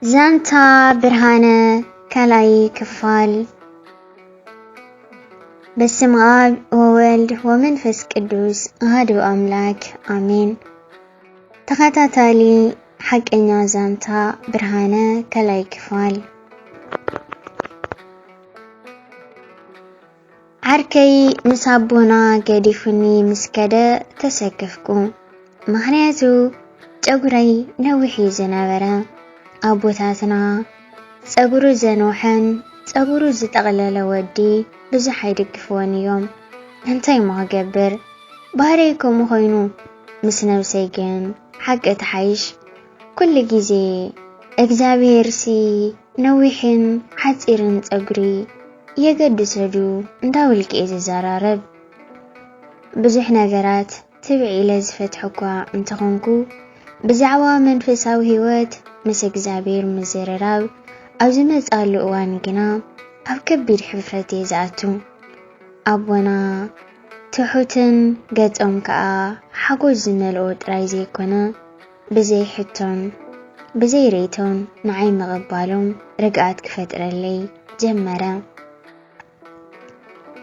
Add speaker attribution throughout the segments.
Speaker 1: ዛንታ ብርሃነ ከላይ ክፋል በስመ አብ ወወልድ ወመንፈስ ቅዱስ አሐዱ አምላክ አሜን። ተኸታታሊ ሐቀኛ ዛንታ ብርሃነ ከላይ ክፋል ዓርከይ ምሳቦና ገዲፉኒ ምስከደ ተሰከፍኩ። ምክንያቱ ጨጉረይ ነዊሕ ዝነበረ አቦታትና ጸጉሩ ዘንውሐን ጸጉሩ ዝጠቕለለ ወዲ ብዙሕ አይድግፍዎን እዮም። እንታይ ማገብር ባህረይ ከምኡ ኮይኑ ምስ ነብሰይ ግን ሓቂ ተሓይሽ ኩሉ ግዜ እግዚአብሔርሲ ነዊሕን ሓፂርን ጸጉሪ የገድሰዱ እንዳውልቄ ዝዘራረብ ብዙሕ ነገራት ትብዒለ ዝፈትሕኳ እንትኾንኩ ብዛዕባ መንፈሳዊ ህይወት ምስ እግዚአብሔር ምዝርራብ ኣብ ዝመጻሉ እዋን ግና ኣብ ከቢድ ሕፍረት ዝኣቱ ኣቦና ትሑትን ገጾም ከዓ ሓጎስ ዝመልኦ ጥራይ ዘይኮነ ብዘይ ሕቶን ብዘይ ሬቶን ንዓይ ምቕባሎም ርግኣት ክፈጥረለይ ጀመረ።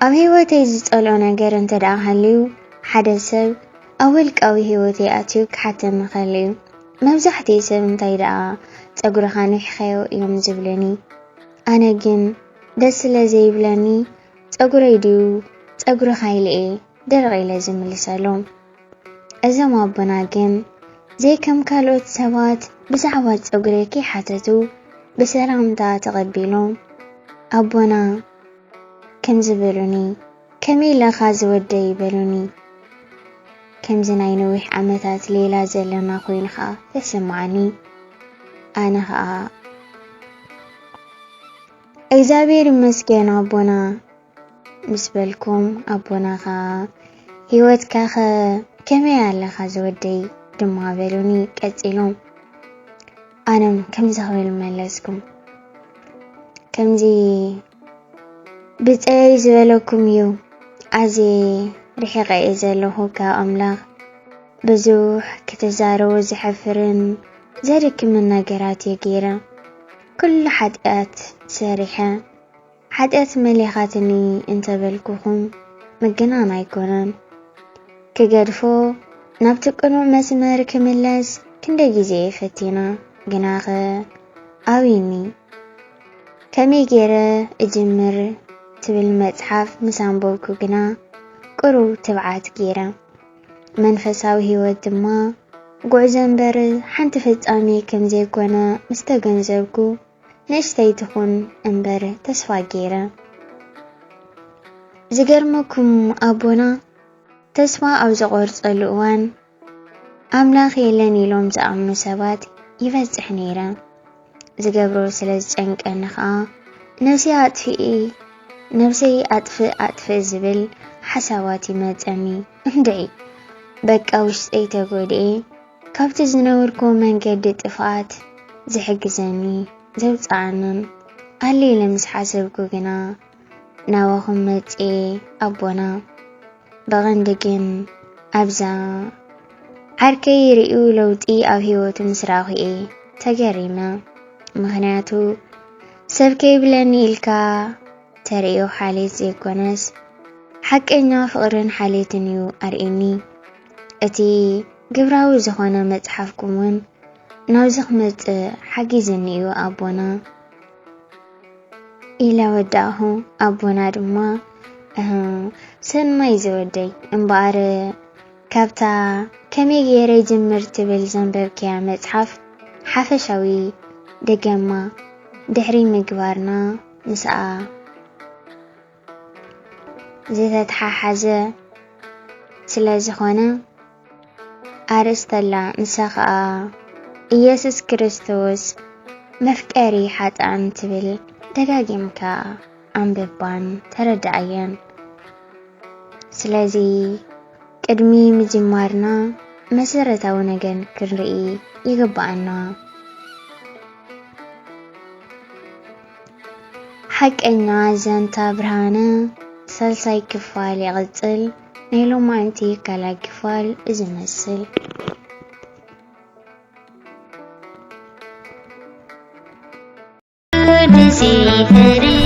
Speaker 1: ኣብ ህይወተይ ዝጸልኦ ነገር እንተደኣ ሃልዩ ሓደ ሰብ ኣብ ውልቃዊ ህይወተይ ኣትዩ ክሓተም ይኽእል እዩ። መብዛሕትኡ ሰብ እንታይ ደኣ ጸጉርኻ ንውሕኸዮ እዮም ዝብለኒ። ኣነ ግን ደስ ስለዘይብለኒ ጸጉረይ ድዩ ጸጉርኻ ኢልየ ደረቕ ኢለ ዝምልሰሎም። እዞም ኣቦና ግን ዘይከም ካልኦት ሰባት ብዛዕባ ጸጉረይ ከይሓተቱ ብሰላምታ ተቐቢሎም ኣቦና ከም ዝብሉኒ ከመይ ኢለኻ ዝወደይ ይበሉኒ። ከምዚ ናይ ነዊሕ ዓመታት ሌላ ዘለና ኮይኑ ከዓ ተሰማዕኒ። ኣነ ከዓ እግዚአብሔር ይመስገን ኣቦና ምስ በልኩም ኣቦና ከዓ ህይወትካ ከመይ ኣለኻ ዝወደይ ድማ በሉኒ ቀፂሎም። ኣነም ከምዚ ክብል መለስኩም ከምዚ ብፀይ ዝበለኩም እዩ ኣዜ ርሒቐ እየ ዘለኹ ካብ ኣምላኽ ብዙሕ ክትዛረቦ ዝሕፍርን ዘድክምን ነገራት እየ ገይረ ኩሉ ሓጢኣት ሰሪሐ ሓጢኣት መሊኻትኒ እንተበልኩኹም ምግናን ኣይኮነን ክገድፎ ናብቲ ቅኑዕ መስመር ክምለስ ክንደይ ግዜ ፈቲና ግናኸ ኣዊኒ ከመይ ገይረ እጅምር ትብል መጽሓፍ ምስ አንበብኩ ግና ቁሩብ ትብዓት ገይረ መንፈሳዊ ህይወት ድማ ጉዕዞ እምበር ሓንቲ ፍጻሜ ከም ዘይኮነ ምስተገንዘብኩ ንእሽተይ ትኹን እምበር ተስፋ ገይረ። ዝገርመኩም ኣቦና ተስፋ ኣብ ዝቆርጸሉ እዋን ኣምላኽ የለን ኢሎም ዝኣምኑ ሰባት ይበዝሕ ነይረ። ዝገብሮ ስለ ዝጨንቀኒ ከዓ ነፍሰይ ኣጥፍእ ዝብል ሓሳባት ይመጸኒ። እንድዒ በቃ ውሽጠይ ተጎድኤ ካብቲ ዝነበርኩ መንገዲ ጥፍኣት ዝሕግዘኒ ዘውፃኣንን ኣሊለ ምስ ሓሰብኩ ግና ናባኹም መፄ ኣቦና ብቐንዲ ግን ኣብዛ ዓርከይ ርእዩ ለውጢ ኣብ ህይወቱ ምስ ረኺኤ ተገሪመ። ምክንያቱ ሰብ ከይብለኒ ኢልካ ተርእዮ ሓሌት ዘይኮነስ ሓቀኛ ፍቕርን ሓሌትን እዩ ኣርኢኒ። እቲ ግብራዊ ዝኾነ መጽሓፍኩም እውን ናብዚ ክመጽእ ሓጊዝኒ እዩ ኣቦና ኢለ ወዳእኹ። ኣቦና ድማ ሰናይ ዝወደይ እምበኣር ካብታ ከመይ ገይረ ጅምር ትብል ዘንበብክያ መጽሓፍ ሓፈሻዊ ደገማ ድሕሪ ምግባርና ምስኣ ዝተተሓሓዘ ስለ ዝኾነ ኣርእስተላ ንሳ ከዓ ኢየሱስ ክርስቶስ መፍቀሪ ሓጣን ትብል ደጋጊምካ ኣንብባን ተረዳእየን። ስለዚ ቅድሚ ምጅማርና መሰረታዊ ነገር ክንርኢ ይግባአና። ሓቀኛ ዛንታ ብርሃነ ሳልሳይ ክፋል ይቕጽል። ናይ ሎማዓንቲ ካልኣይ ክፋል ዝመስል سيفري